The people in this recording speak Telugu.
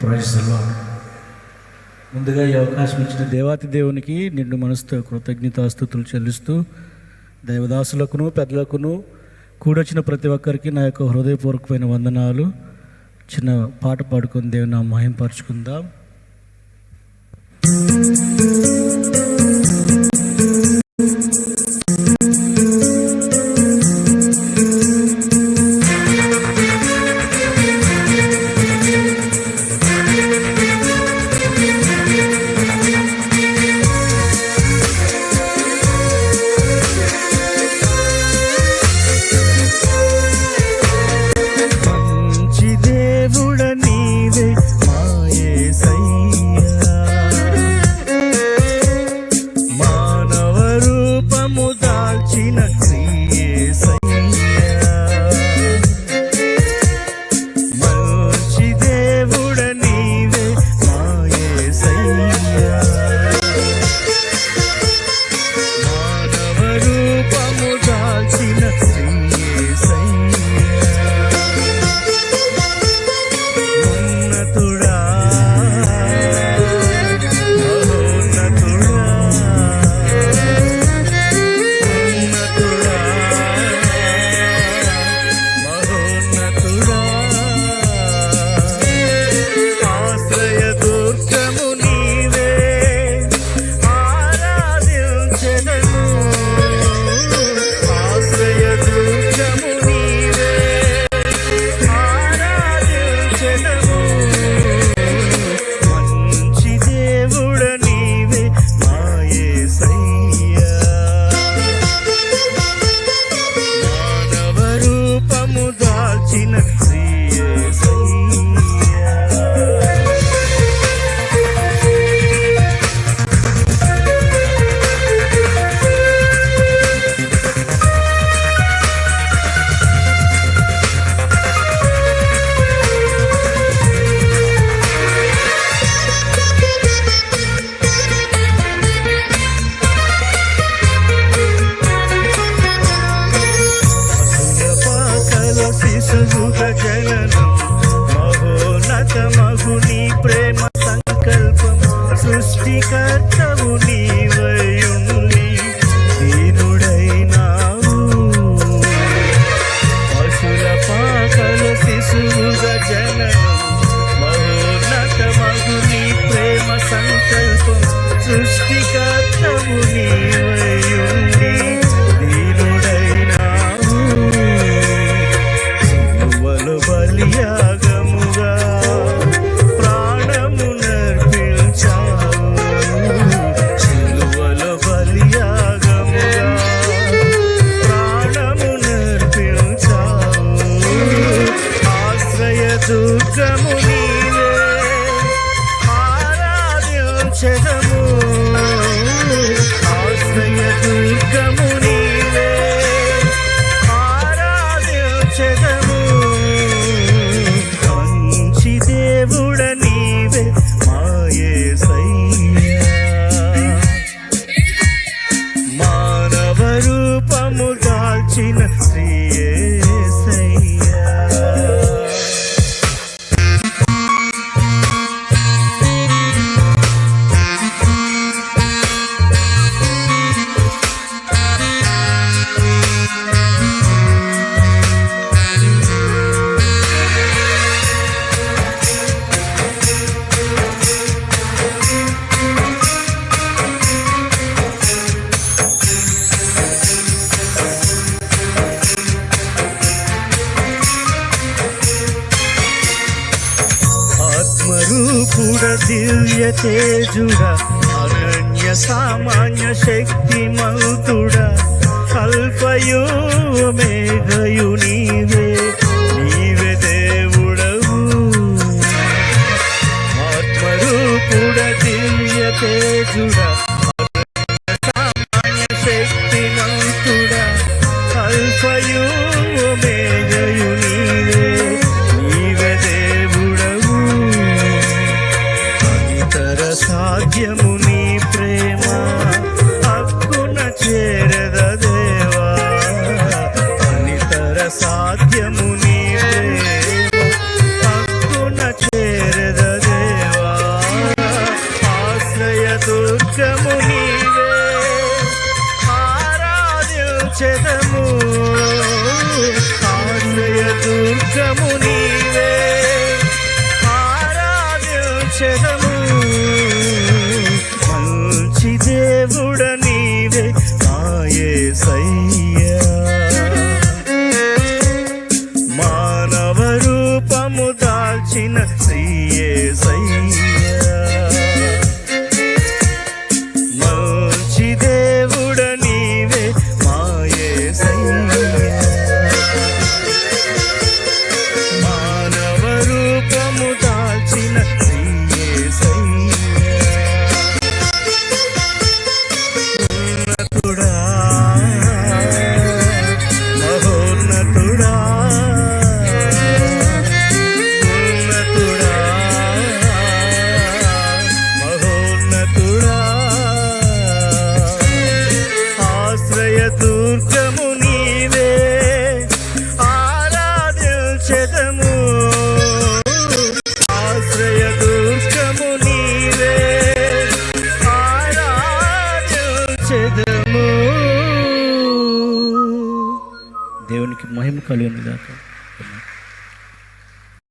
Praise the lord. ముందుగా ఈ అవకాశం ఇచ్చిన దేవాతి దేవునికి నిండు మనసుతో కృతజ్ఞతాస్తుతులు చెల్లిస్తూ దైవదాసులకును పెద్దలకును కూడొచ్చిన ప్రతి ఒక్కరికి నా యొక్క హృదయపూర్వకమైన వందనాలు. చిన్న పాట పాడుకొని దేవుని మహింపరచుకుందాం. సృష్టికర్తవు నీవయుండి దీనుడైనావు. పశుల పాకల శిశువుగా జననం మహోన్నతమగు నీ ప్రేమ సంకల్పం. సృష్టికర్తవు నీవయుండి దీనుడైనావు. సిలువలో బలియాగముగా దుర్గము నీవే ఆరాధించెదము. ఆశ్రయ దుర్గము నీవే ఆరాధించెదము. మంచి దేవుడ నీవే మా యేసయ్యా. మానవ రూపము దాల్చిన శ్రీ ఆత్మరూపుడ దివ్య తేజుడ అనన్య సామాన్య శక్తిమంతుడ అల్ఫయు ఒమేగయు నీవే. నీవే దేవుడవు. ఆత్మరూపుడ దివ్య తేజుడ సామాన్య శక్తిమంతుడ అల్ఫయు ఒమేగయు నీవే. సాధ్యము నీ ప్రేమ హక్కున చేరద దేవా. అనితర సాధ్యము నీ ప్రేమ హక్కున చేరద దేవా. దుర్గము నీవే ఆరాధించెదము మంచి దేవుడ నీవే మా యేసయ్యా మానవ రూపము దాల్చిన శ్రీ యేసయ్యా మంచి దేవుడ నీవే మా యేసయ్యా మానవ రూపము దాల్చిన శ్రీ యేసయ్యా ఉన్నతుడా మహోన్నతుడా ఉన్నతుడా మహోన్నతుడా ఆశ్రయ దుర్గము నీవే ఆరాధించెదము ఆశ్రయ దుర్గము నీవే ఆరాధించెదము. దేవునికి మహిమ కలుగును గాక.